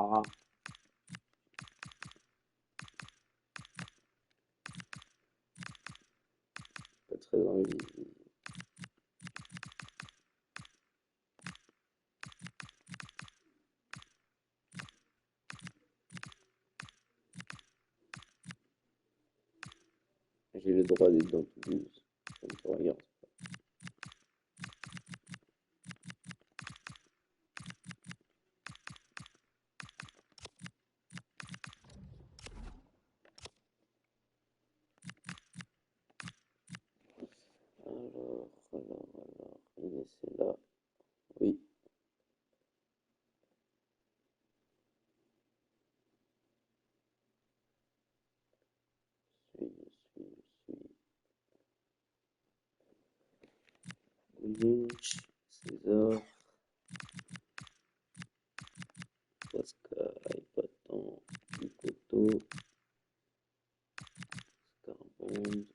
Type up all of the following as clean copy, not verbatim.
Pas très envie. J'ai le droit d'être dans Toulouse. Ça me regarde. Alors, il est là. Oui. Lynch, César, Pascal, Patan, Picoto, Scarbond,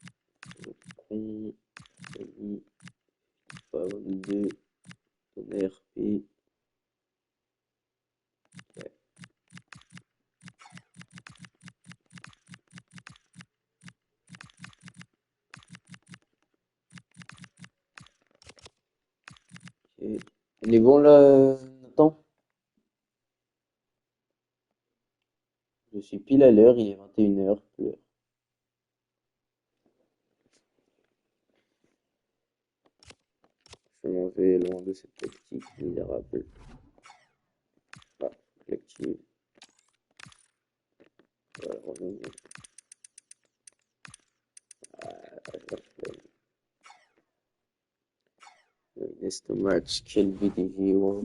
Con, Sony, Paul 2, Tonnerre P. Ouais. Ok. Elle est bon là, Nathan? Je suis pile à l'heure, il est 21h. Je m'en vais loin de cette tactique misérable. Ah, l'active. Voilà, revenir. Next match, quel BDG, ouais.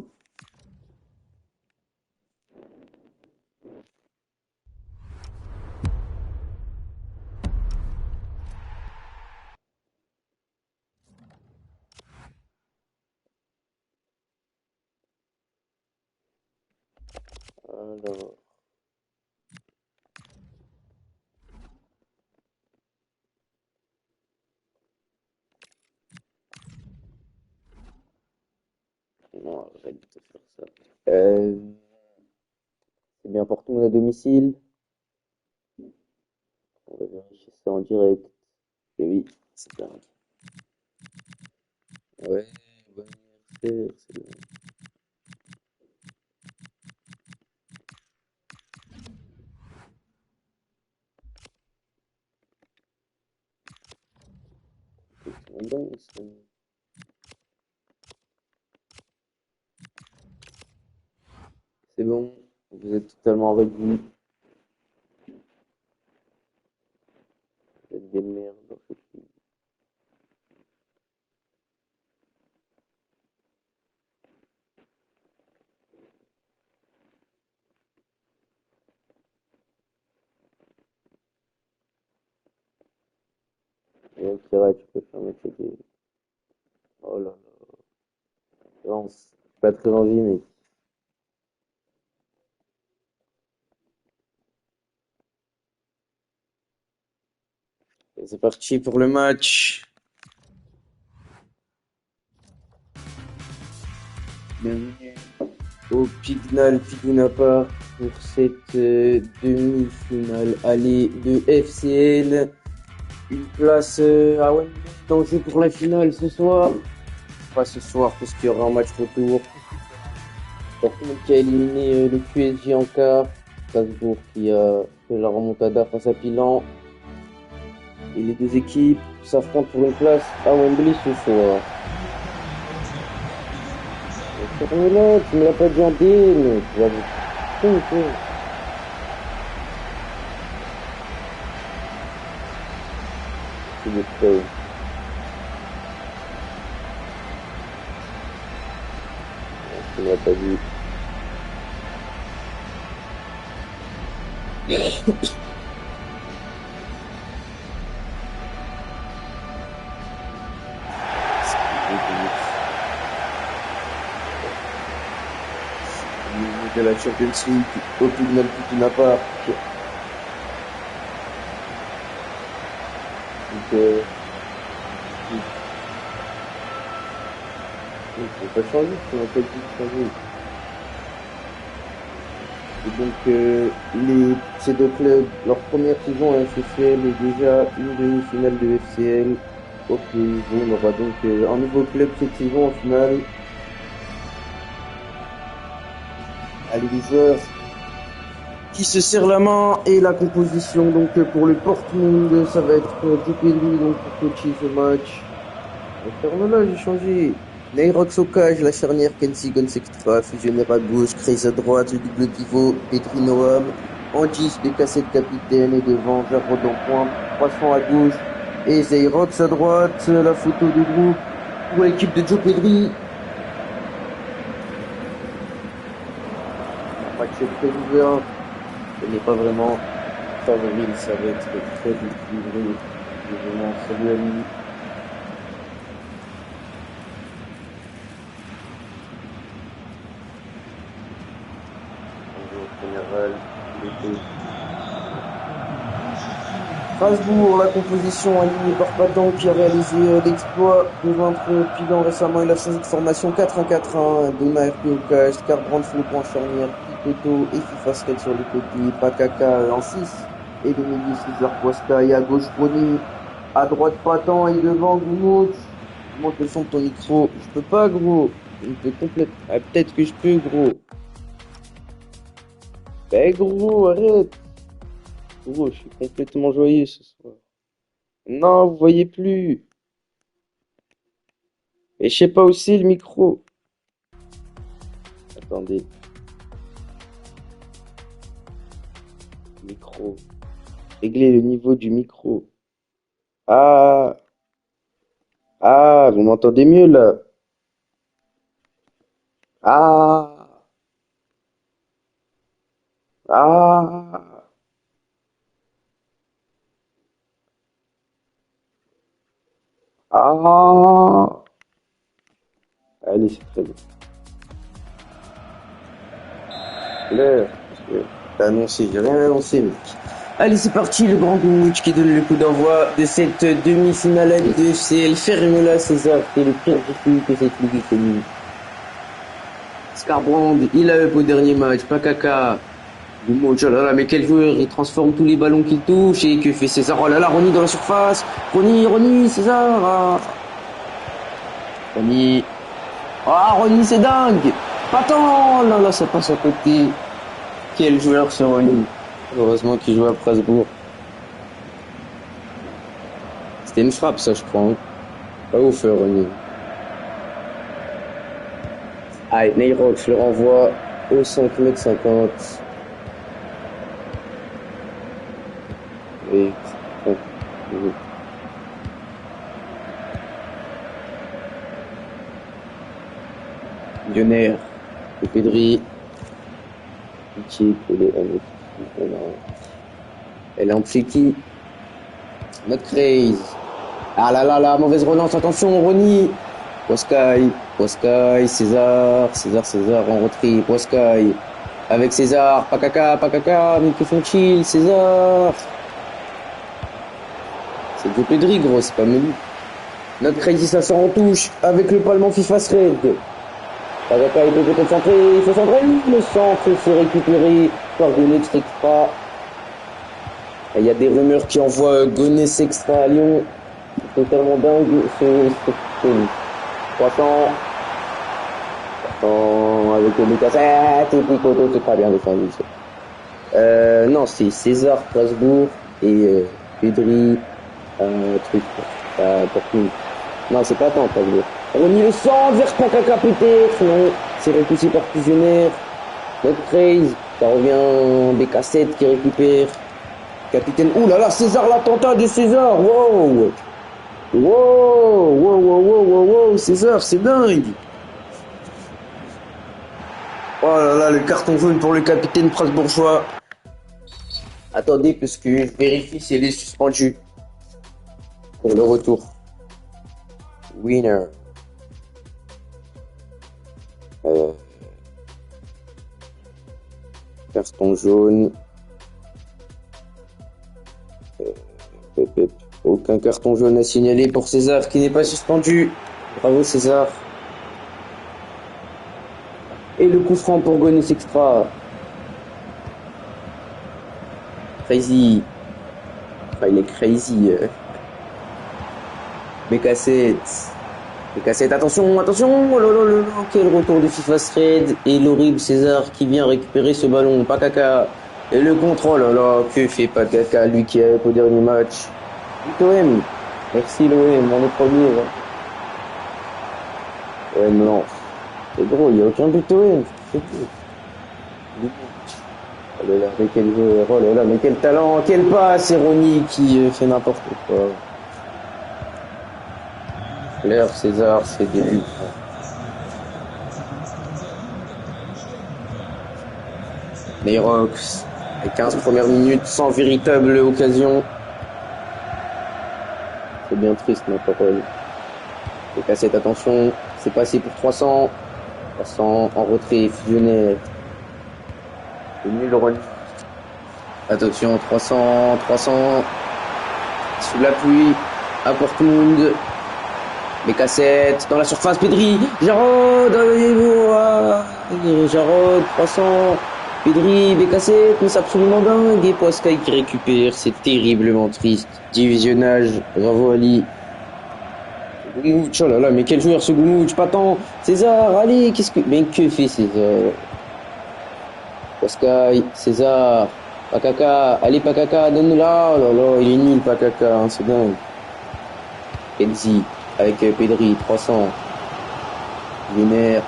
Alors, non, arrête de faire ça. C'est bien pour tout le monde à domicile. On va vérifier ça en direct. Et oui, c'est dingue. Ouais, bon anniversaire, c'est bon. C'est dingue, ça. C'est bon, vous êtes totalement réduit. Vous êtes des merdes dans cette vie. Et ok, ouais, tu peux fermer tes gueules. Oh là là. Non, j'ai pas très envie, mais. Et c'est parti pour le match. Bienvenue au Pignal Pigunapa pour cette demi-finale aller de FCL. Une place à Wembley en jeu pour la finale ce soir. Pas ce soir parce qu'il y aura un match retour. Dortmund qui a éliminé le PSG en quart. Strasbourg qui a fait la remontada face à Pilan. Et les deux équipes s'affrontent pour une place à Wembley ce soir. Ferme-la, tu me l'as pas dit en DM. Tu vas vous... C'est des prêts. Tu me l'as pas dit. De la Champions League au Pignal Pigunapa. Donc, on peut pas changer, on n'a pas dit de changer. Et donc, ces deux clubs, leur première saison à FCL est déjà une demi-finale de FCL. Ok, bon, on aura donc un nouveau club cette saison en finale. Allez, les joueurs qui se serrent la main et la composition. Donc, pour le Portmund, ça va être Dupéry donc pour coacher ce match. Là, j'ai changé. Nairox au cage, la charnière Kenzie Guns Extra, fusionnaire à gauche, Chris à droite, le double pivot, Petri Noam, Angis, BKC capitaine et devant Jarrod en pointe, Croissant à gauche et Zayrox à droite, la photo de groupe pour l'équipe de Joe Pedri. Le match est très ouvert, ce n'est pas vraiment favori, ça va être très équilibré. Vraiment, salut à lui. Général, Strasbourg, la composition alignée par Patan qui a réalisé l'exploit de vaincre Pidan récemment. Il a changé de formation 4-1-4-1. Dona RP au cage, Scarbrand sur le point charnière, Picoto et FIFA Skate sur le côté, Pakaka en 6 et de milieu César Poista et à gauche Rony, à droite Patan et devant Goumout. Monte le son de ton micro. Je peux pas, gros. Je peux complètement. Ah, peut-être que je peux, gros. Ben gros, arrête. Gros, je suis complètement joyeux ce soir. Non, vous voyez plus. Et je sais pas où c'est le micro. Attendez. Micro. Réglez le niveau du micro. Ah. Ah, vous m'entendez mieux là. Ah. Ah. Ah. Allez, c'est très bien. L'heure. Parce que t'as annoncé, j'ai rien annoncé, mec. Allez, c'est parti, le grand Goumoutch qui donne le coup d'envoi de cette demi-finale de FCL. Ferme-la, César, qui est le pire défi que cette ligue ait connu. Scarbrand, il a up au dernier match, pas caca. Goumoutch, oh là là, mais quel joueur, il transforme tous les ballons qu'il touche. Et que fait César? Oh là là, Ronny dans la surface. Ronny, César. Ah. Ronny. Ah, Ronny, c'est dingue. Attends, là là, ça passe à côté. Quel joueur ce Ronny. Heureusement qu'il joue à Strasbourg. C'était une frappe, ça, je crois. Hein. Pas ouf, Ronny. Allez, Nairox le renvoie au 5,50 m. Et... Lionner, Pedri, qui elle est en psychi. Notre craze. Ah là là là, mauvaise relance, attention, Ronny. Poskai, César en retrait, Poskai. Avec César, Pakaka, mais que font-ils, César? C'est Joe Pedri, gros, c'est pas Melu. Notre crazy, ça sort en touche, avec le palmant FIFA Thread. Pakaka, il peut peut-être centrer, il faut centrer, le centre, c'est récupéré par Gonex Extra. Il y a des rumeurs qui envoient Gonex Extra à Lyon. C'est totalement dingue, c'est 300. Avec le BK7 et Picoto, c'est pas bien défendu. Non, c'est César Strasbourg et Pedri, truc, Portmund. Non, c'est pas tant, Strasbourg. Ronny le centre vers Pakaka peut-être, non, c'est repoussé par Fusionnaire. Notre Craze, ça revient BK7 qui récupère. Capitaine, ouh là là, César, l'attentat de César, wow! Wow, César, c'est dingue! Oh là là, le carton jaune pour le capitaine strasbourgeois. Attendez, parce que je vérifie si elle est suspendue. Pour le retour. Winner. Carton jaune. Aucun carton jaune à signaler pour César qui n'est pas suspendu. Bravo César. Et le coup franc pour Gonex Extra. Crazy. Enfin, il est crazy. Bécassette, attention, attention. Oh là là là là, quel retour de FIFA Thread. Et l'horrible César qui vient récupérer ce ballon. Pakaka. Et le contrôle, oh là là, que fait Pakaka, lui qui est au dernier match. l'OM. Merci l'OM, on est premier. Ouais, non. C'est gros, il n'y a aucun but OM. C'est tout. Oh là là, mais quel joueur, oh là là, mais quel talent, quel passe, Ronny qui fait n'importe quoi. Flair, César, c'est des buts. Les Rocks, les 15 premières minutes sans véritable occasion. C'est bien triste, ma parole. Bécassette, attention, c'est passé pour 300. 300 en retrait, fusionnaire. C'est nul, Ronny. Attention, 300, sous la pluie, à Portmund. Bécassette, dans la surface, Pedri, Jarod, Jarod, 300, Pedri, Bécassette, mais c'est absolument dingue, et Poiscaille qui récupère, c'est terriblement triste. Divisionnage, bravo Ali. Goumouch, oh là là, mais quel joueur ce Goumouch, pas tant. César, allez, mais que fait César? Poiscaille, César, Pakaka, allez Pakaka, donne-la, oh là là, il est nul Pakaka, hein, c'est dingue. Kenzie, avec Pedri, 300. Lunaire.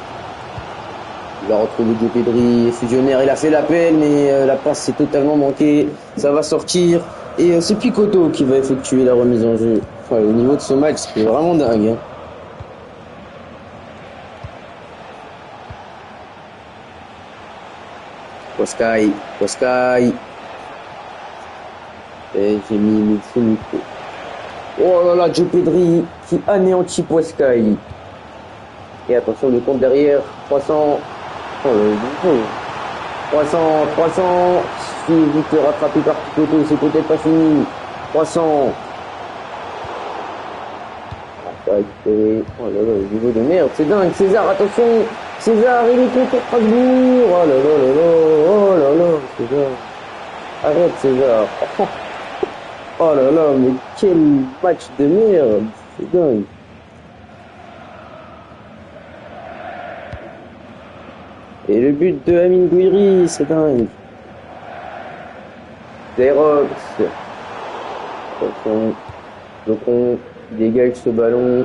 Il va retrouver Joe Pedri, fusionnaire, il a fait l'appel, mais la passe s'est totalement manquée. Ça va sortir. Et c'est Picoto qui va effectuer la remise en jeu. Enfin, au niveau de ce match, c'est vraiment dingue. Hein. Poiscaille. Et j'ai mis Mitsunuko. Oh là là, Joe Pedri qui anéantit Poiscaille. Et attention, le compte derrière, 300. Oh, 300. Si vite rattrapé par Picoto, c'est peut-être pas fini. 300. Oh là là, le niveau de merde, c'est dingue. César, attention. César, il est contre Strasbourg. Oh là là. Oh là là, César. Arrête, César. Oh là là, mais quel match de merde. C'est dingue. Et le but de Amine Gouiri, c'est dingue. Zerox. Attention. Dégage ce ballon.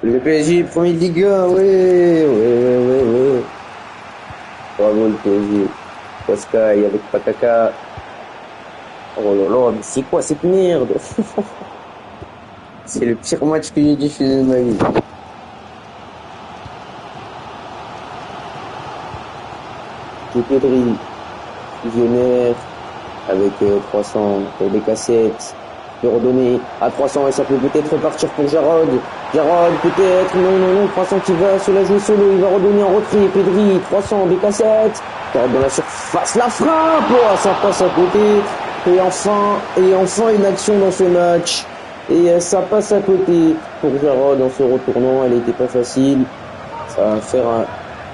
Le PSG, premier de Liga, ouais. Bravo le PSG. Poiscaille avec Pataka. Oh là là, mais c'est quoi cette merde? C'est le pire match que j'ai diffusé de ma vie. Pedri, fusionnaire, avec 300 pour Bécassette. De redonner à 300 et ça peut peut-être repartir pour Jarod. Jarod peut-être, non, 300 qui va se la jouer solo, il va redonner en retrait, Pedri, 300, Bécassette, dans la surface, la frappe, oh, ça passe à côté, et enfin une action dans ce match, et ça passe à côté pour Jarod en se retournant, elle était pas facile, ça va faire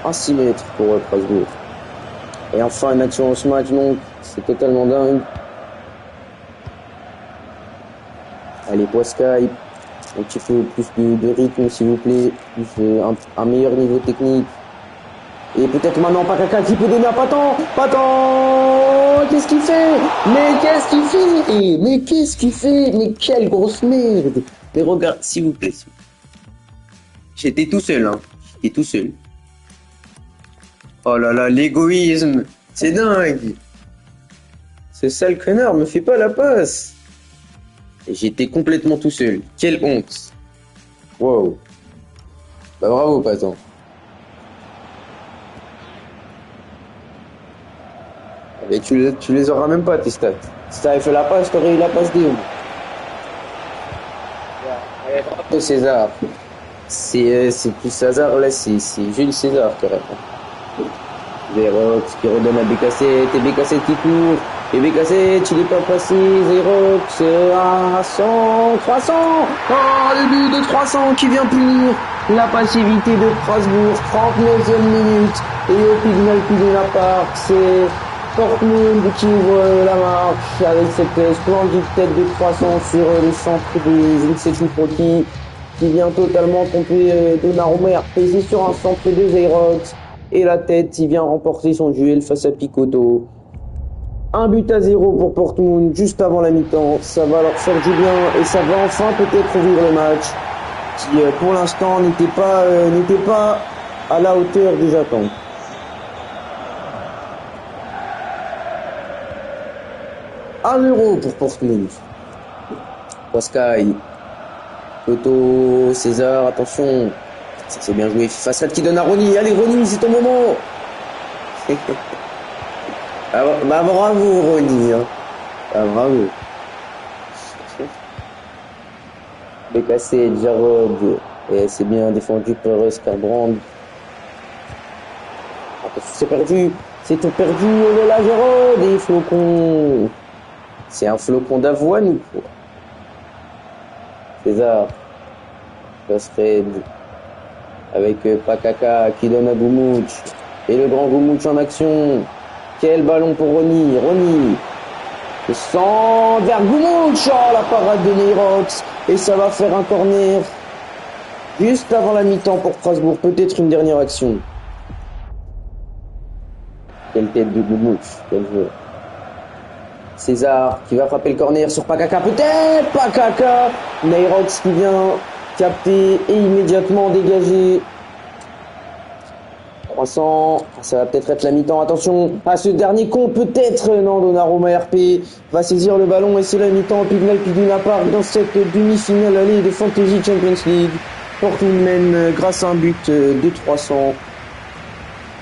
un 6 mètres pour Strasbourg. Et enfin une action dans ce match, donc c'est totalement dingue. Allez, Poiscaille, un petit peu plus de rythme s'il vous plaît, plus un meilleur niveau technique. Et peut-être maintenant Pakaka qui peut donner à Patan. Qu'est-ce qu'il fait? Mais quelle grosse merde. Mais regarde, s'il vous plaît. J'étais tout seul, hein. Oh là là, l'égoïsme. C'est dingue. Ce sale connard me fait pas la passe. Et j'étais complètement tout seul. Quelle honte. Wow. Bah bravo, Patan. Et tu les auras même pas, tes stats. Si t'avais fait la passe, t'aurais eu la passe des bravo César. C'est plus César, là, c'est Jules César qui répond. Zerox qui redonne à Bécassette, et Bécassette qui court. Et Bécassette, il est pas passé. Zerox à 100, 300. Oh, le but de 300 qui vient punir la passivité de Strasbourg. 39e minute. Et au final, Pidina Park, Dortmund qui ouvre la marche avec cette splendide tête de croissant sur le centre des Insetu qui vient totalement tromper Donnarumma RPC sur un centre de Zeirox. Et la tête, il vient remporter son duel face à Picotto. 1-0 pour Dortmund juste avant la mi-temps. Ça va leur faire du bien et ça va enfin peut-être ouvrir le match qui pour l'instant n'était pas à la hauteur des attentes. €1 pour Dortmund. Pascal, Toto, César, attention. Ça c'est bien joué. Façade qui donne à Ronny. Allez Ronny, c'est ton moment. Bah bravo Ronny. Hein. Ah, bravo. Bécassé, Jarod. Et c'est bien défendu par Skarbrand. C'est perdu. C'est tout perdu. Oh là là, Jarod. Et flocon. C'est un flocon d'avoine ou quoi? César. Fred. Avec Pakaka qui donne à Goumouch. Et le grand Goumouch en action. Quel ballon pour Ronny. Ronny. Le sang vers Goumouch. Oh, la parade de Neyrox. Et ça va faire un corner. Juste avant la mi-temps pour Strasbourg. Peut-être une dernière action. Quelle tête de Goumouch. Quel joueur. César qui va frapper le corner sur Pakaka. Peut-être Pakaka. Neyrox qui vient capter et immédiatement dégager. 300, ça va peut-être être la mi-temps, attention à ce dernier con, peut-être, non, Donnarumma RP va saisir le ballon et c'est la mi-temps, Pignal Piduna part dans cette demi-finale allée de Fantasy Champions League. Dortmund mène grâce à un but de 300,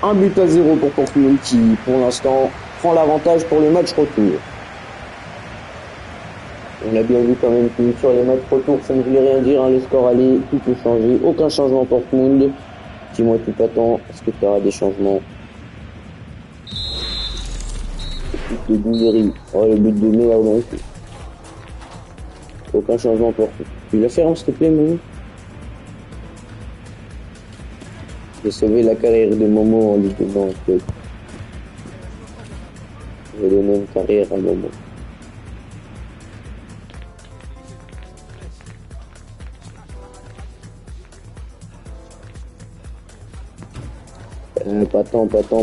1-0 pour Dortmund qui, pour l'instant, prend l'avantage pour le match retour. On a bien vu quand même que sur les matchs retour, ça ne voulait rien dire, hein, le score allait, tout peut changer, aucun changement pour Dortmund. Dis-moi tout attends, est-ce que tu auras des changements? Le but de Gouiri. Oh, le but de merde, donc. Aucun changement pour tout. Tu la fermes, s'il te plaît, Momo? J'ai sauvé la carrière de Momo en lui donnant un peu. Je vais donner une carrière à Momo.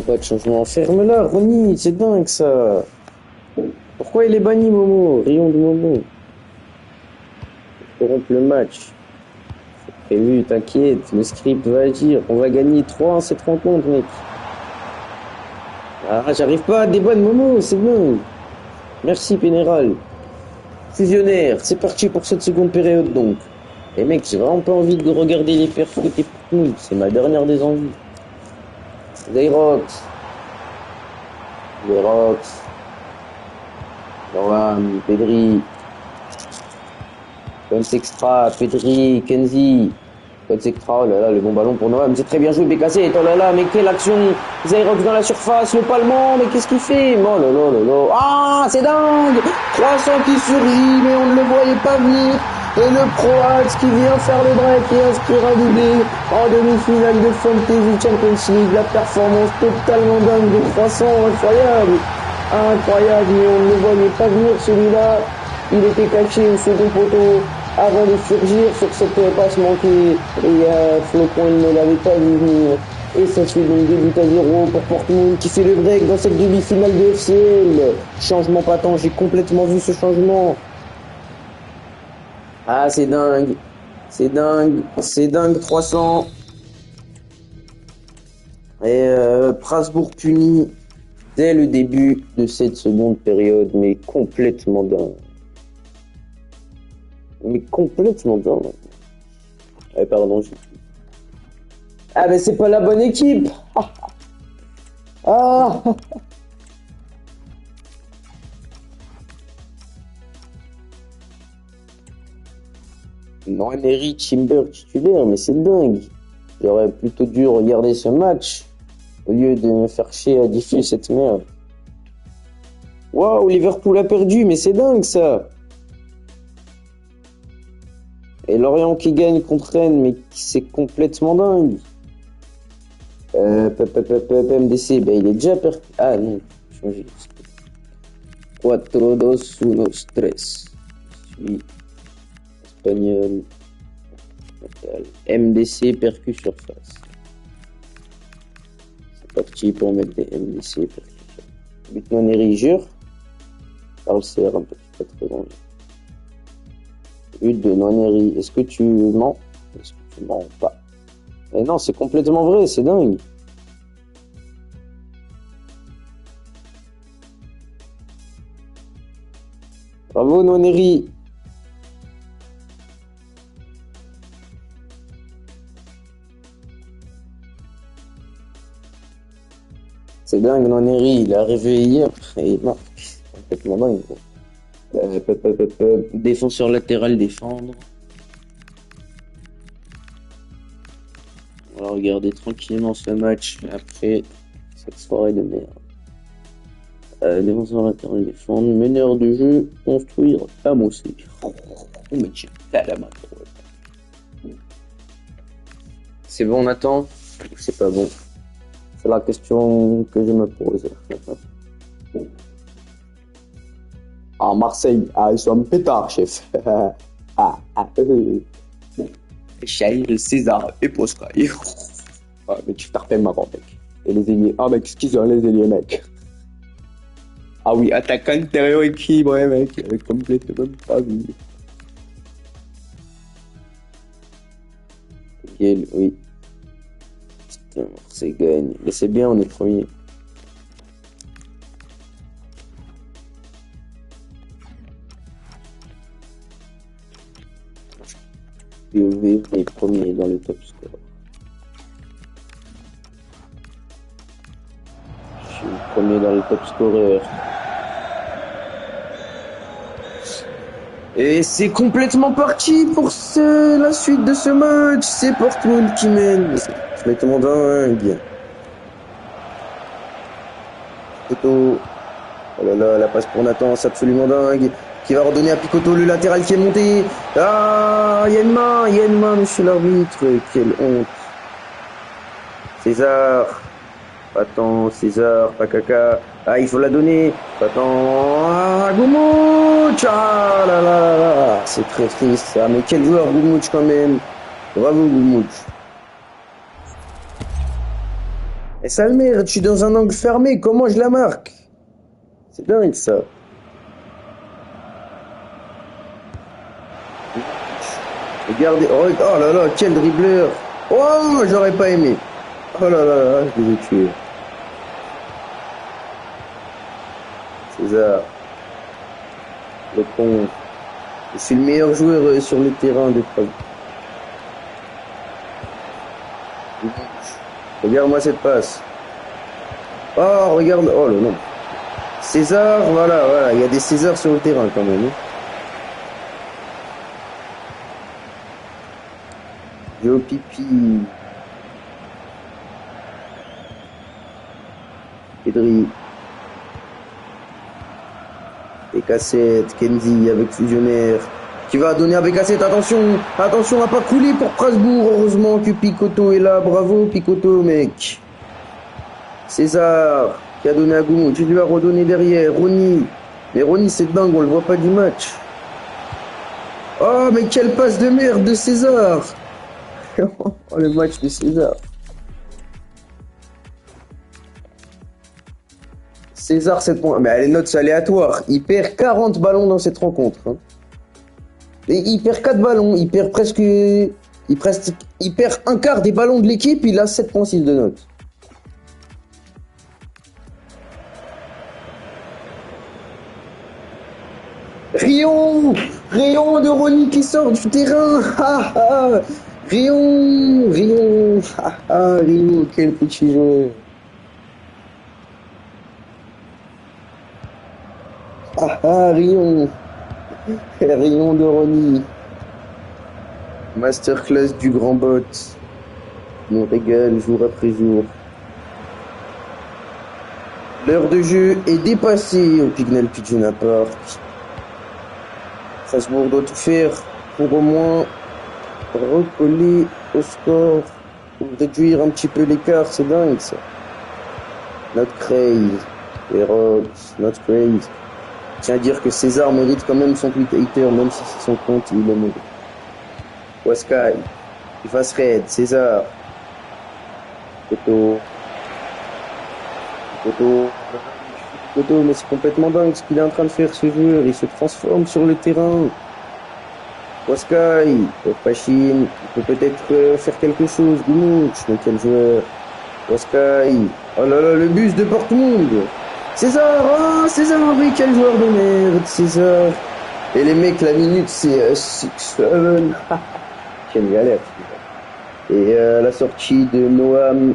Pas de changement. Ferme-la, Ronny, c'est dingue ça. Pourquoi il est banni, Momo? Rayon de Momo. Pour rompre le match. C'est prévu, t'inquiète, le script va agir. On va gagner 3 cette rencontre, mec. Ah, j'arrive pas à débanner Momo, c'est bon. Merci, Pénéral. Fusionnaire, c'est parti pour cette seconde période donc. Et mec, j'ai vraiment pas envie de regarder les perfs côté pour nous. C'est ma dernière des envies. Zeirox. Noam, Pedri. Coins extra, Pedri, Kenzie. Coins extra, oh là là, le bon ballon pour Noam. C'est très bien joué, Bécassé. Oh là là, mais quelle action. Zeirox dans la surface, le palmant, mais qu'est-ce qu'il fait? Oh là là là là. Ah, c'est dingue. 300 qui surgit, mais on ne le voyait pas venir. Et le Croate qui vient faire le break et inscrire un doublé en demi-finale de Fantasy Champions League. La performance totalement dingue de 300, incroyable. Incroyable, mais on ne le voyait pas venir celui-là. Il était caché au second poteau avant de surgir sur cette passe manquée. Et Flocon, il ne l'avait pas vu venir. Et ça se fait donc 2-0 pour Dortmund qui fait le break dans cette demi-finale de FCL. Changement patent, j'ai complètement vu ce changement. Ah, c'est dingue. C'est dingue, 300. Et Strasbourg puni dès le début de cette seconde période, mais complètement dingue. Pardon. Ah, mais c'est pas la bonne équipe. Ah. Non, Emery, Timber titulaire, mais c'est dingue. J'aurais plutôt dû regarder ce match au lieu de me faire chier à diffuser cette merde. Waouh, Liverpool a perdu, mais c'est dingue ça. Et Lorient qui gagne contre Rennes, mais c'est complètement dingue. MDC, ben il est déjà perdu. Ah non, changer. 4, 2, 1, 3. Je suis espagnol. MDC, percu surface. C'est parti pour mettre des MDC, percu surface. But non érigure. Parle CR un petit peu très grand. But de non éri. Est-ce que tu mens? Est-ce que tu mens pas? Mais non, c'est complètement vrai, c'est dingue. Bravo Noneri. C'est dingue, Noneri, il est arrivé hier et il marque. C'est complètement dingue. Défenseur latéral, défendre. On va regarder tranquillement ce match après cette soirée de merde. Défenseur latéral, défendre. Meneur de jeu, construire, amosser. Mais tiens, t'as la main. C'est bon, Nathan? C'est pas bon. C'est la question que je me pose. Ah, Marseille, ils sont un pétard, chef. Charles, César et Poscaï. Mais tu t'appelles marrant, mec. Et les ailiers. Ah, mec, qu'est-ce qu'ils ont, les ailiers, mec? Ah oui, attaquant intérieur équilibré, mec. Complètement pas vu. Oui. Putain, Marseille gagne. Mais c'est bien, on est premier. POV est premier dans le top score. Je suis premier dans le top scorer. Et c'est complètement parti pour la suite de ce match. C'est Portmund qui mène. C'est complètement dingue. Picotto. Oh là là, la passe pour Nathan, c'est absolument dingue. Qui va redonner à Picotto, le latéral qui est monté. Ah, il y a une main, monsieur l'arbitre. Quelle honte. César. Attends, César, pas caca. Ah, il faut la donner. Attends. Ah, Goumouch. Ah là là là là. C'est très triste ça. Mais quel joueur, Goumouch, quand même. Bravo, Goumouch. Et sale merde, je suis dans un angle fermé. Comment je la marque? C'est dingue ça. Regardez. Oh là là, quel dribbleur. Oh, j'aurais pas aimé. Oh là là là, je les ai tués. César. Le pont. Je suis le meilleur joueur sur le terrain de Prague. Regarde-moi cette passe. Oh, regarde. Oh là non. César, voilà. Il y a des Césars sur le terrain quand même. Yo pipi. Pedri. Cassette, Kenzie avec Fusionnaire. Qui va donner à Bécassette, attention à pas couler pour Strasbourg. Heureusement que Picotto est là. Bravo Picotto, mec. César qui a donné à Goumou. Tu lui as redonné derrière. Ronny. Mais Ronny, c'est dingue, on le voit pas du match. Oh, mais quelle passe de merde de César. Oh, le match de César. César, 7 points. Mais les notes, c'est aléatoire. Il perd 40 ballons dans cette rencontre. Hein. Et il perd 4 ballons. Il perd presque. Il perd un quart des ballons de l'équipe. Il a 7,6 de notes. Rion de Ronny qui sort du terrain. Rion. Rion, quel petit joueur. Rion. Rion de Ronny. Masterclass du grand bot. Nous régale jour après jour. L'heure de jeu est dépassée au Pignal Pidgina Park. Strasbourg doit tout faire pour au moins recoller au score, pour réduire un petit peu l'écart, c'est dingue ça. Notre Cray, Erox, not crazy. Tiens à dire que César mérite quand même son tweet hater, même si c'est son compte, il le mérite. Waskai, il fasse raid, César. Koto. Koto, mais c'est complètement dingue ce qu'il est en train de faire ce joueur. Il se transforme sur le terrain. Waskai, Pachine, il peut peut-être faire quelque chose. Goumouk, mais quel joueur. Waskai, oh là là, le bus de Portmund. César, oh César, oui, quel joueur de merde, César. Et les mecs, la minute, c'est 6-7. Quelle galère. Et la sortie de Noam,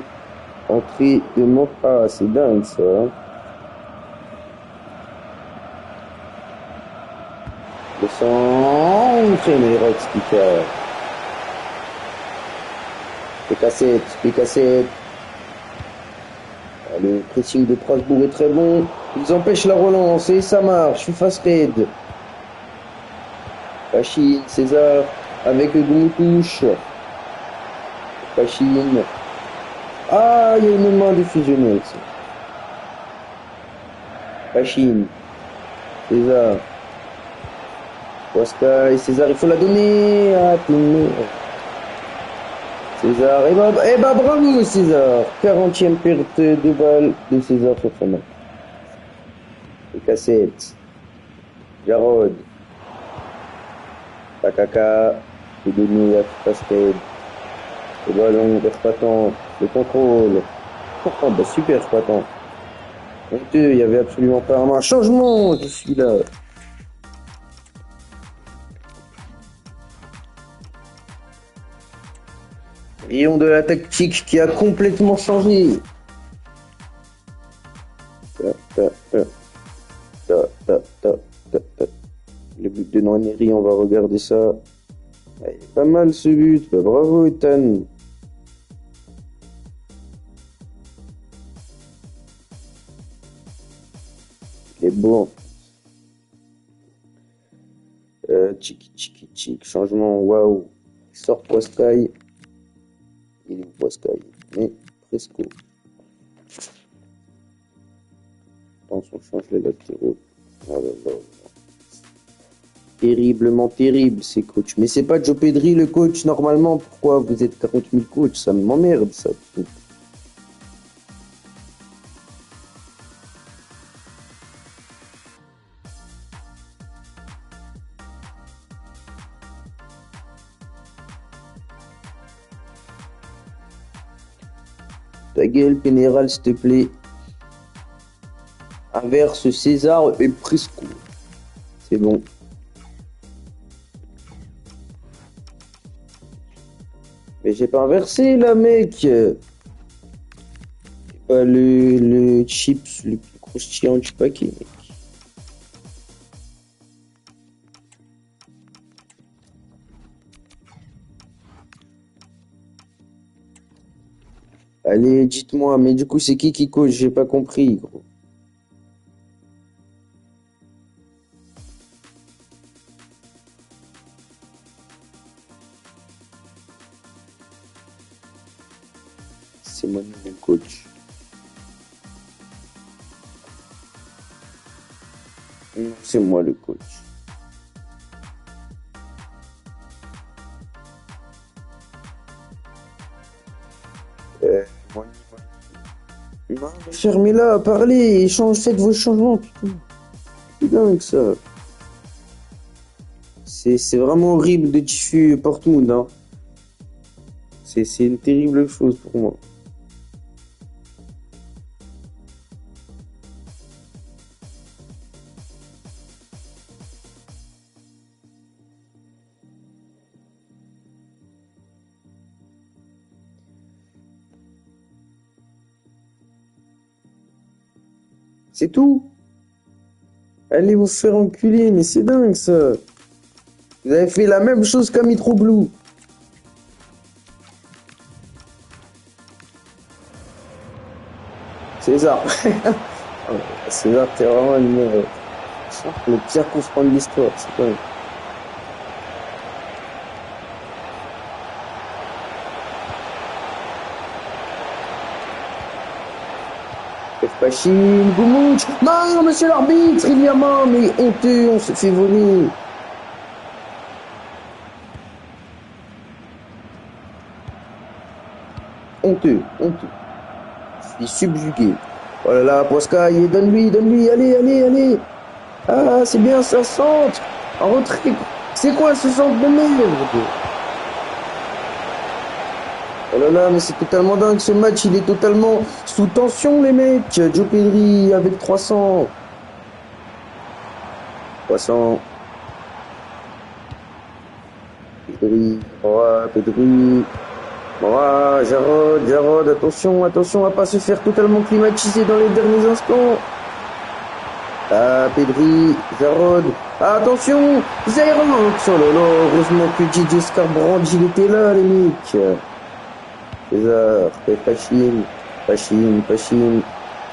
entrée de Motra, c'est dingue ça. Hein. Le centre, mais Rox qui P-cassette. Le pressing de Strasbourg est très bon. Ils empêchent la relance et ça marche. Face raid. Pachine, César, avec Goumoutouche. Pachine. Ah, il y a une main de fusionnel. Pachine. César. Waskai, César, il faut la donner. Ah, César, et bah bravo César. 40e perte de balle de César sur son match. Les cassettes. Jarod. Takaka. C'est donné à Pascal. Le ballon vers Patan. Le contrôle. Oh bah super Patan. Honteux, il y avait absolument pas un changement. Je suis là. Rayon de la tactique qui a complètement changé. Le but de Noaneri, on va regarder ça. Ouais, pas mal ce but. Bah, bravo Ethan. Il est bon. Tchik. Changement. Waouh. Il sort Poskai. Il est Poskai. Mais presque. Attention, on change les latéraux. Oh là là. Terriblement terrible, ces coachs. Mais c'est pas Joe Pedri le coach, normalement. Pourquoi vous êtes 40 000 coachs? Ça m'emmerde, ça. Ta gueule, Pénéral, s'il te plaît. Inverse César et Prisco. C'est bon. Mais j'ai pas inversé là, mec. C'est pas le chips le plus croustillant du paquet, mec. Allez, dites-moi, mais du coup, c'est qui coach? J'ai pas compris, gros. C'est moi le coach. Non, c'est moi le coach. Non, fermez-la, parlez, faites vos changements, putain. C'est dingue ça. C'est vraiment horrible de diffuser Portmund, hein. C'est une terrible chose pour moi. C'est tout. Allez vous faire enculer, mais c'est dingue ça. Vous avez fait la même chose qu'à Mitroglou. César. César, t'es vraiment le pire coup franc de l'histoire. C'est quoi? Pachine, Goumouch. Non, monsieur l'arbitre, il y a main, mais honteux, on se fait voler. Honteux. Je suis subjugué. Oh là là, Poiscaille, donne-lui, allez. Ah, c'est bien, ça centre. En retrait. C'est quoi ce centre de merde? Oh là là, mais c'est totalement dingue ce match, il est totalement sous tension les mecs. Joe Pedri avec 300. Pedri. Jarod, attention, à pas se faire totalement climatiser dans les derniers instants. Ah, Pedri, Jarod. Ah, attention, Zaire. Oh là là, heureusement que DJ Scarbrandt, il était là, les mecs. César, Pachine.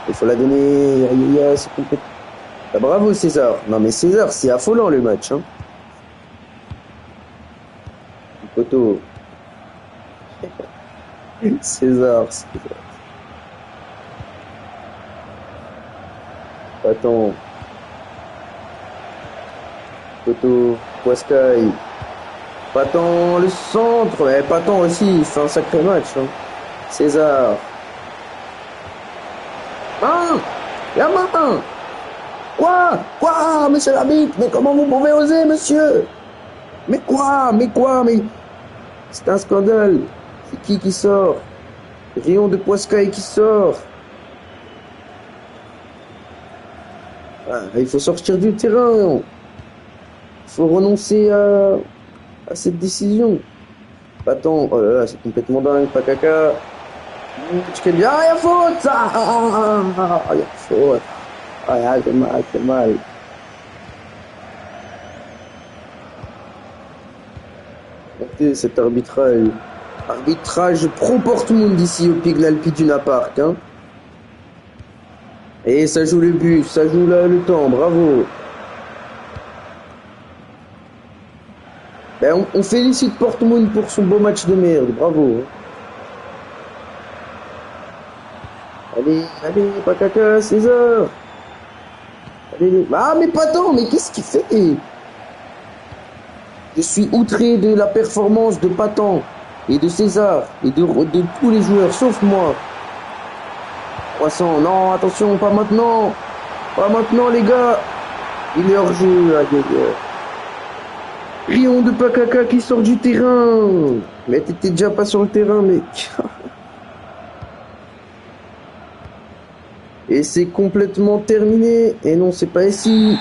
Il faut la donner. Aïe, c'est complètement. Ah, bravo, César. Non, mais César, c'est affolant le match, hein. Photo. César. Attends. Photo. Poiscaille. Patan, le centre. Mais Patan aussi, il fait un sacré match. Hein. César. Ah, la main. Quoi, monsieur l'arbitre? Mais comment vous pouvez oser, monsieur? Mais quoi? Mais c'est un scandale. C'est qui sort? Rion de Poiscaille qui sort. Ah, il faut sortir du terrain. Il faut renoncer à cette décision. Attends, oh là là, c'est complètement dingue, pas caca. Ah, il y a faute! Il y a faute. Ah, c'est mal. Regardez cet arbitrage. Arbitrage pro-Portmund ici au Pignal Piduna Park. Hein. Et ça joue le but, ça joue le temps, bravo. Ben, on félicite Portmund pour son beau match de merde, bravo. Allez, pas caca, César. Allez. Ah, mais pas tant, mais qu'est-ce qu'il fait? Je suis outré de la performance de Patan et de César et de tous les joueurs, sauf moi. 300, non, attention, pas maintenant, les gars. Il est hors jeu, Rion de Pakaka qui sort du terrain. Mais t'étais déjà pas sur le terrain, mec. Et c'est complètement terminé. Et non, c'est pas ici.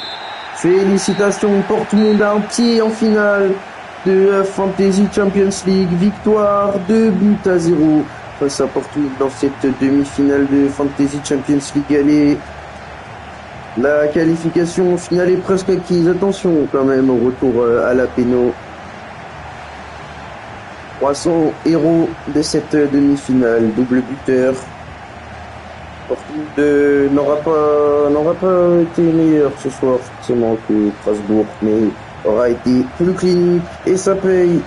Félicitations, Portmund a un pied en finale de Fantasy Champions League. Victoire 2-0 face à Portmund dans cette demi-finale de Fantasy Champions League. Allez, la qualification finale est presque acquise. Attention quand même au retour à la péno. 300 héros de cette demi-finale. Double buteur. Portmund n'aura pas été meilleur ce soir forcément que Strasbourg, mais aura été plus clinique et ça paye.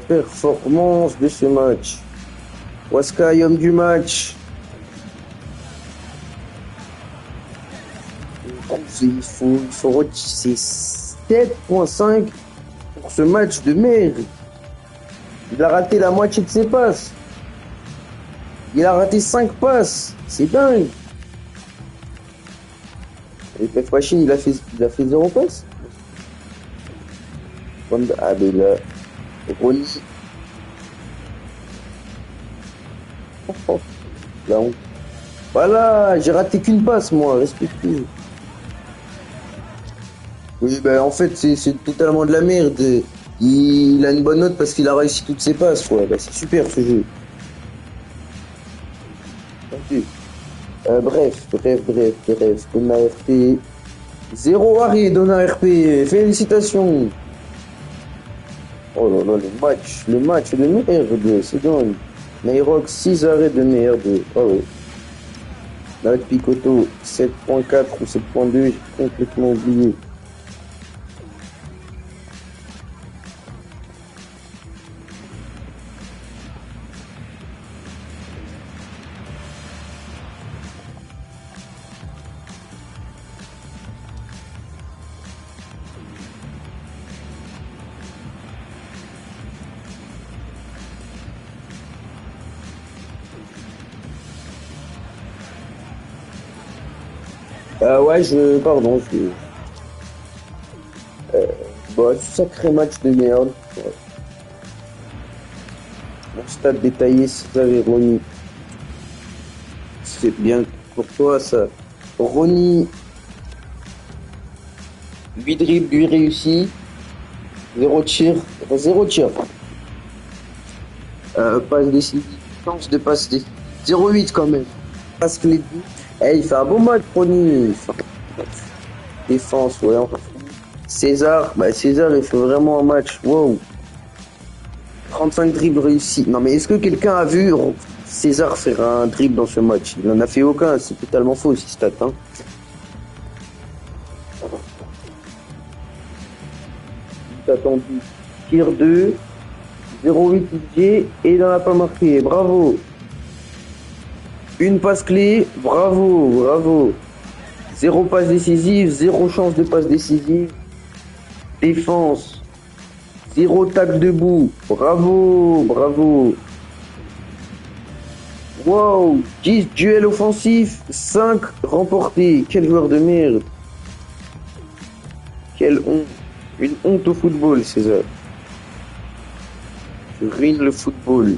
Performance de ce match. Poiscaille, homme du match. Il faut retirer 7.5 pour ce match de merde. Il a raté la moitié de ses passes. Il a raté 5 passes. C'est dingue. Et Pef Machine, il a fait 0 passes. Ah ben là. Ronny. La honte. Voilà, j'ai raté qu'une passe, moi, respectez. Oui, ben en fait, c'est totalement de la merde. Il a une bonne note parce qu'il a réussi toutes ses passes, quoi. Ben, c'est super ce jeu. Okay. Bref. Donna RP. 0 arrêt, Donna RP. Félicitations. Oh là là, le match de merde, c'est dingue. Nairox, 6 arrêts de merde. Oh ouais. David Picotto, 7.4 ou 7.2, j'ai complètement oublié. Ouais, pardon, bah, sacré match de merde. Ouais. Mon stade détaillé, César et Ronny. C'est bien pour toi, ça. Ronny, 8 dribbles, 8 réussis. 0 tir. Enfin, 0 tir. Passe décisive. Chance de passe décisive. 0,8 quand même. Passe clé. Eh, il fait un bon match, Ronny. Défense, ouais. César, bah César, il fait vraiment un match. Wow. 35 dribbles réussis. Non, mais est-ce que quelqu'un a vu César faire un dribble dans ce match? Il n'en a fait aucun. C'est totalement faux, ces stats. Hein. Attendu. Tir 2. 0,8 XG et il n'en a pas marqué. Bravo. Une passe clé. Bravo, bravo. 0 passe décisive, 0 chance de passe décisive. Défense. 0 tacle debout. Bravo, bravo. Wow. 10 duels offensifs, 5 remportés. Quel joueur de merde. Quelle honte. Une honte au football, César. Tu ruines le football.